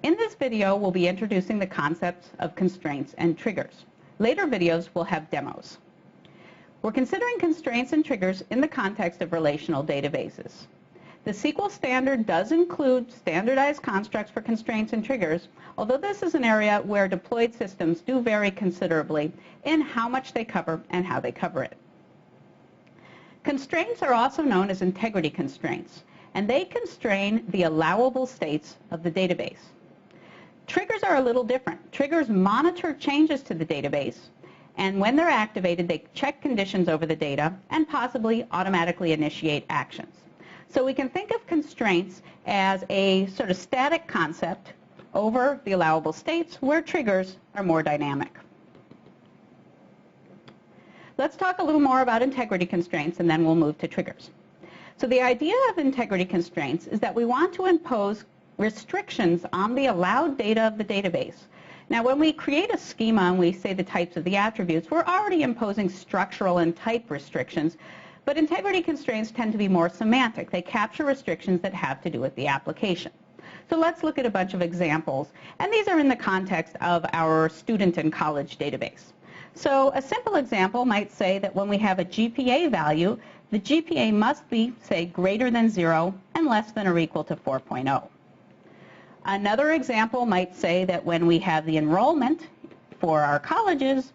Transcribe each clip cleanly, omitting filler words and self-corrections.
In this video, we'll be introducing the concepts of constraints and triggers. Later videos will have demos. We're considering constraints and triggers in the context of relational databases. The SQL standard does include standardized constructs for constraints and triggers, although this is an area where deployed systems do vary considerably in how much they cover and how they cover it. Constraints are also known as integrity constraints, and they constrain the allowable states of the database. Triggers are a little different. Triggers monitor changes to the database, and when they're activated, they check conditions over the data and possibly automatically initiate actions. So we can think of constraints as a sort of static concept over the allowable states where triggers are more dynamic. Let's talk a little more about integrity constraints and then we'll move to triggers. So the idea of integrity constraints is that we want to impose restrictions on the allowed data of the database. Now when we create a schema and we say the types of the attributes, we're already imposing structural and type restrictions, but integrity constraints tend to be more semantic. They capture restrictions that have to do with the application. So let's look at a bunch of examples, and these are in the context of our student and college database. So a simple example might say that when we have a GPA value, the GPA must be, say, greater than 0 and less than or equal to 4.0. Another example might say that when we have the enrollment for our colleges,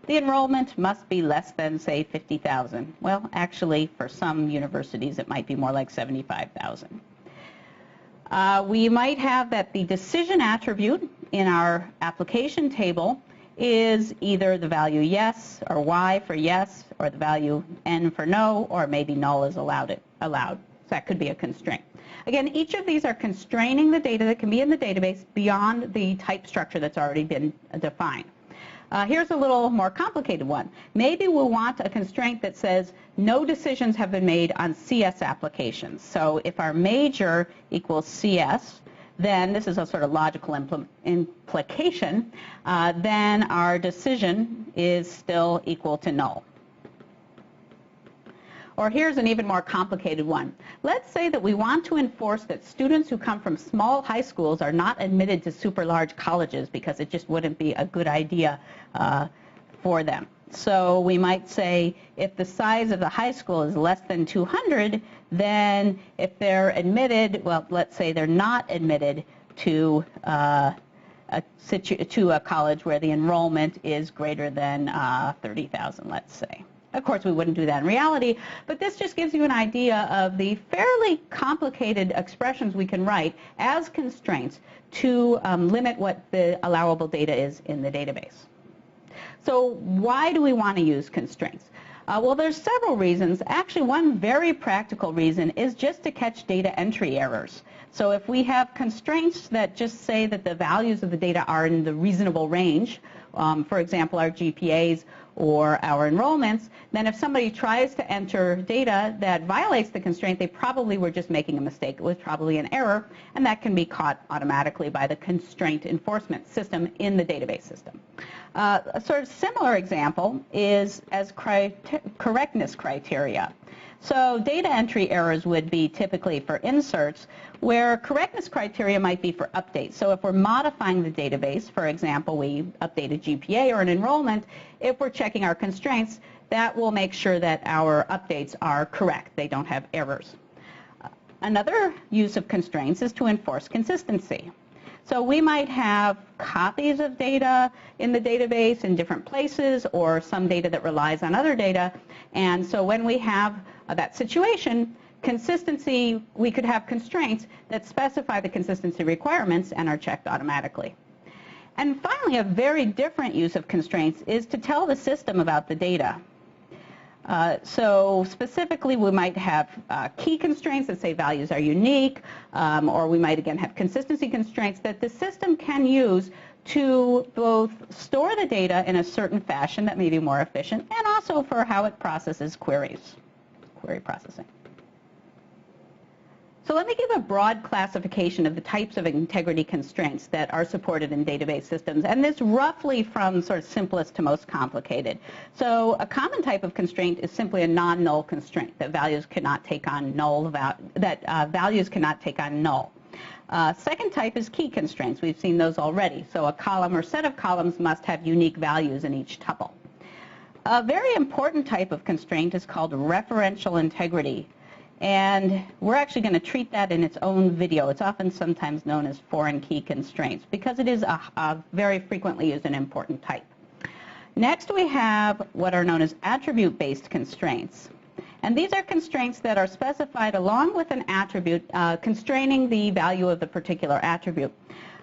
the enrollment must be less than, say, 50,000. Well, actually, for some universities, it might be more like 75,000. We might have that the decision attribute in our application table is either the value yes or y for yes, or the value n for no, or maybe null is allowed. So that could be a constraint. Again, each of these are constraining the data that can be in the database beyond the type structure that's already been defined. Here's a little more complicated one. Maybe we'll want a constraint that says no decisions have been made on CS applications. So if our major equals CS, then this is a sort of logical implication, then our decision is still equal to null. Or here's an even more complicated one. Let's say that we want to enforce that students who come from small high schools are not admitted to super large colleges because it just wouldn't be a good idea for them. So we might say if the size of the high school is less than 200, then if they're admitted, well, let's say they're not admitted to a college where the enrollment is greater than 30,000, let's say. Of course, we wouldn't do that in reality, but this just gives you an idea of the fairly complicated expressions we can write as constraints to limit what the allowable data is in the database. So why do we want to use constraints? Well, there's several reasons. Actually, one very practical reason is just to catch data entry errors. So if we have constraints that just say that the values of the data are in the reasonable range, for example, our GPAs or our enrollments, then if somebody tries to enter data that violates the constraint, they probably were just making a mistake. It was probably an error, and that can be caught automatically by the constraint enforcement system in the database system. A sort of similar example is as correctness criteria. So data entry errors would be typically for inserts, where correctness criteria might be for updates. So if we're modifying the database, for example, we update a GPA or an enrollment, if we're checking our constraints, that will make sure that our updates are correct. They don't have errors. Another use of constraints is to enforce consistency. So we might have copies of data in the database in different places, or some data that relies on other data. And so when we have that situation, consistency, we could have constraints that specify the consistency requirements and are checked automatically. And finally, a very different use of constraints is to tell the system about the data. So specifically, we might have key constraints that say values are unique, or we might again have consistency constraints that the system can use to both store the data in a certain fashion that may be more efficient, and also for how it processes queries, query processing. So let me give a broad classification of the types of integrity constraints that are supported in database systems, and this roughly from sort of simplest to most complicated. So a common type of constraint is simply a non-null constraint, that values cannot take on null. Second type is key constraints. We've seen those already. So a column or set of columns must have unique values in each tuple. A very important type of constraint is called referential integrity. And we're actually going to treat that in its own video. It's often sometimes known as foreign key constraints because it is a very frequently used and important type. Next we have what are known as attribute-based constraints. And these are constraints that are specified along with an attribute constraining the value of the particular attribute.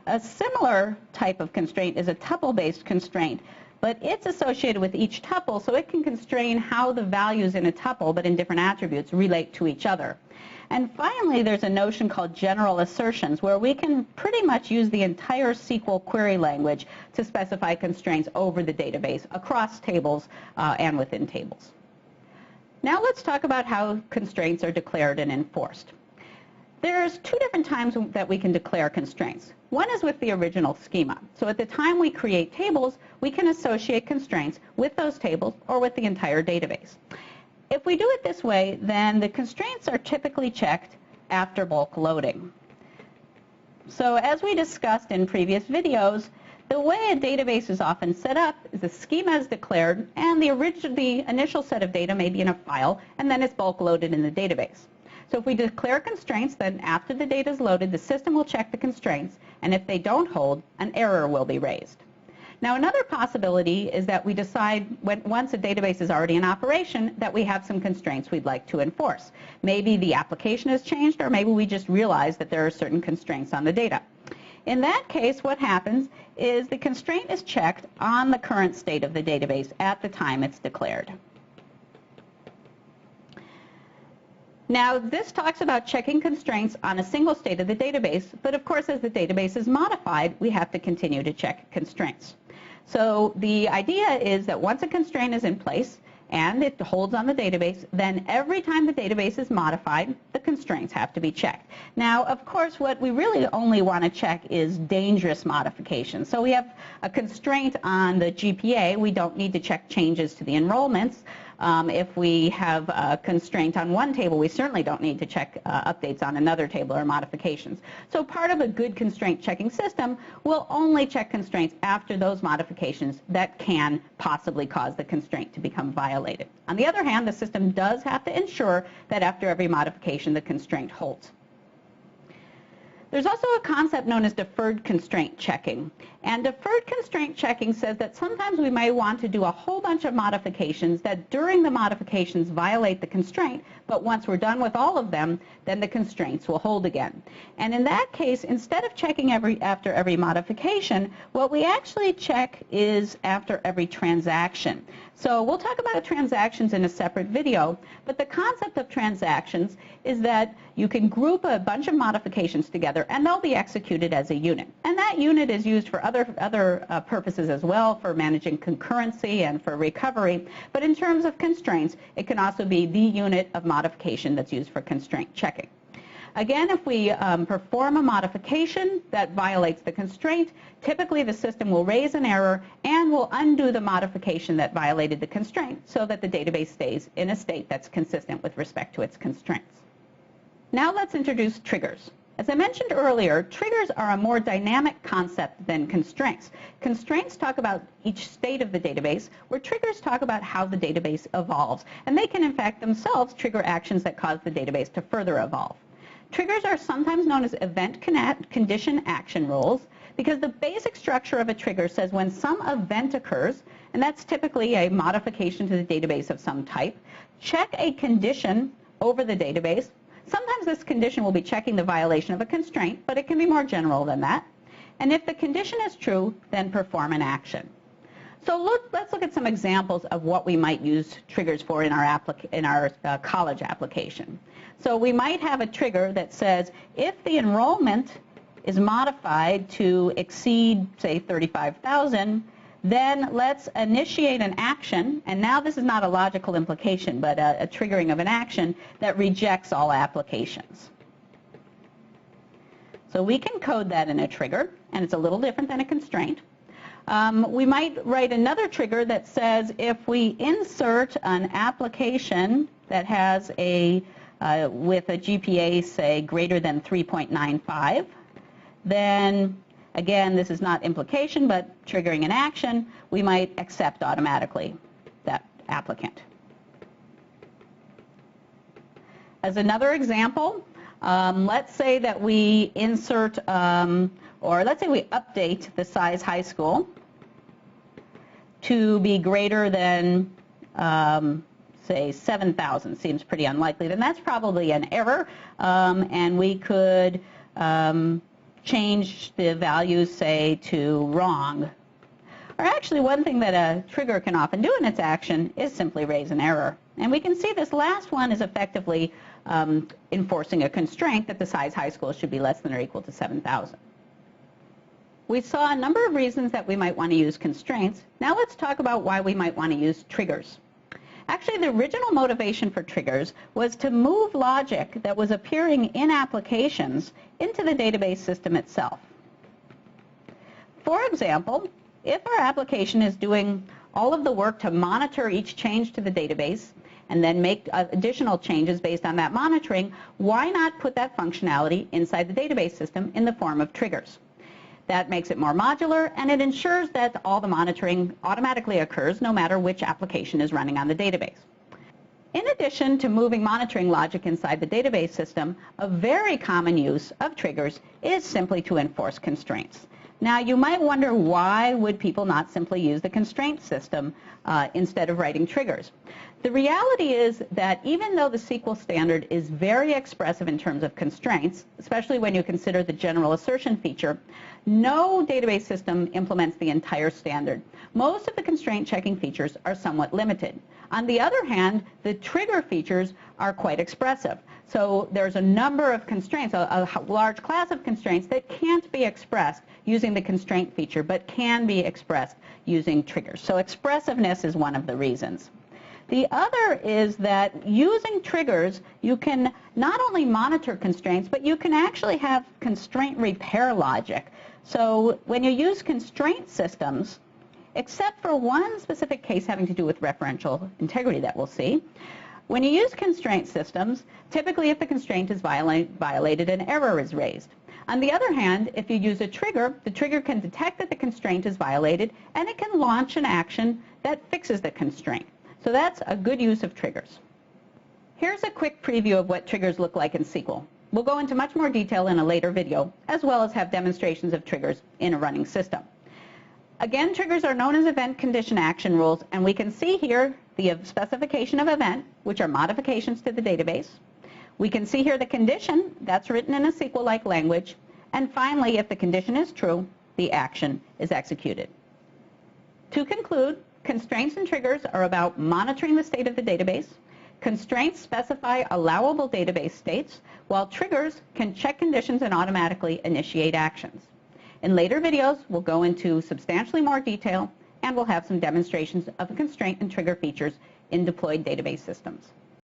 A similar type of constraint is a tuple-based constraint, but it's associated with each tuple, so it can constrain how the values in a tuple, but in different attributes, relate to each other. And finally, there's a notion called general assertions, where we can pretty much use the entire SQL query language to specify constraints over the database, across tables and within tables. Now let's talk about how constraints are declared and enforced. There's two different times that we can declare constraints. One is with the original schema. So at the time we create tables, we can associate constraints with those tables or with the entire database. If we do it this way, then the constraints are typically checked after bulk loading. So as we discussed in previous videos, the way a database is often set up is the schema is declared and the initial set of data may be in a file and then it's bulk loaded in the database. So if we declare constraints, then after the data is loaded, the system will check the constraints, and if they don't hold, an error will be raised. Now another possibility is that we decide once a database is already in operation that we have some constraints we'd like to enforce. Maybe the application has changed or maybe we just realize that there are certain constraints on the data. In that case, what happens is the constraint is checked on the current state of the database at the time it's declared. Now, this talks about checking constraints on a single state of the database, but of course, as the database is modified, we have to continue to check constraints. So the idea is that once a constraint is in place and it holds on the database, then every time the database is modified, the constraints have to be checked. Now, of course, what we really only want to check is dangerous modifications. So we have a constraint on the GPA. We don't need to check changes to the enrollments. If we have a constraint on one table, we certainly don't need to check updates on another table or modifications. So part of a good constraint checking system will only check constraints after those modifications that can possibly cause the constraint to become violated. On the other hand, the system does have to ensure that after every modification, the constraint holds. There's also a concept known as deferred constraint checking. And deferred constraint checking says that sometimes we may want to do a whole bunch of modifications that during the modifications violate the constraint, but once we're done with all of them, then the constraints will hold again. And in that case, instead of checking after every modification, what we actually check is after every transaction. So we'll talk about transactions in a separate video, but the concept of transactions is that you can group a bunch of modifications together and they'll be executed as a unit. And that unit is used for other purposes as well, for managing concurrency and for recovery. But in terms of constraints, it can also be the unit of modification that's used for constraint checking. Again, if we perform a modification that violates the constraint, typically the system will raise an error and will undo the modification that violated the constraint so that the database stays in a state that's consistent with respect to its constraints. Now let's introduce triggers. As I mentioned earlier, triggers are a more dynamic concept than constraints. Constraints talk about each state of the database, where triggers talk about how the database evolves. And they can, in fact, themselves trigger actions that cause the database to further evolve. Triggers are sometimes known as event condition action rules because the basic structure of a trigger says when some event occurs, and that's typically a modification to the database of some type, check a condition over the database. Sometimes this condition will be checking the violation of a constraint, but it can be more general than that. And if the condition is true, then perform an action. So let's look at some examples of what we might use triggers for in our college application. So we might have a trigger that says if the enrollment is modified to exceed, say, 35,000, then let's initiate an action, and now this is not a logical implication, but a triggering of an action that rejects all applications. So we can code that in a trigger, and it's a little different than a constraint. We might write another trigger that says if we insert an application that has with a GPA, say, greater than 3.95, then again, this is not implication, but triggering an action, we might accept automatically that applicant. As another example, let's say that we insert, or let's say we update the size high school to be greater than, say, 7,000. Seems pretty unlikely. Then that's probably an error, and we could change the values, say, to wrong. Or actually, one thing that a trigger can often do in its action is simply raise an error. And we can see this last one is effectively enforcing a constraint that the size high school should be less than or equal to 7,000. We saw a number of reasons that we might want to use constraints. Now let's talk about why we might want to use triggers. Actually, the original motivation for triggers was to move logic that was appearing in applications into the database system itself. For example, if our application is doing all of the work to monitor each change to the database and then make additional changes based on that monitoring, why not put that functionality inside the database system in the form of triggers? That makes it more modular, and it ensures that all the monitoring automatically occurs no matter which application is running on the database. In addition to moving monitoring logic inside the database system, a very common use of triggers is simply to enforce constraints. Now, you might wonder, why would people not simply use the constraint system instead of writing triggers? The reality is that even though the SQL standard is very expressive in terms of constraints, especially when you consider the general assertion feature, no database system implements the entire standard. Most of the constraint checking features are somewhat limited. On the other hand, the trigger features are quite expressive. So there's a number of constraints, a large class of constraints that can't be expressed using the constraint feature, but can be expressed using triggers. So expressiveness is one of the reasons. The other is that using triggers, you can not only monitor constraints, but you can actually have constraint repair logic. So when you use constraint systems, except for one specific case having to do with referential integrity that we'll see, when you use constraint systems, typically if the constraint is violated, an error is raised. On the other hand, if you use a trigger, the trigger can detect that the constraint is violated, and it can launch an action that fixes the constraint. So that's a good use of triggers. Here's a quick preview of what triggers look like in SQL. We'll go into much more detail in a later video, as well as have demonstrations of triggers in a running system. Again, triggers are known as event condition action rules, and we can see here the specification of event, which are modifications to the database. We can see here the condition, that's written in a SQL-like language, and finally, if the condition is true, the action is executed. To conclude, constraints and triggers are about monitoring the state of the database. Constraints specify allowable database states, while triggers can check conditions and automatically initiate actions. In later videos, we'll go into substantially more detail, and we'll have some demonstrations of the constraint and trigger features in deployed database systems.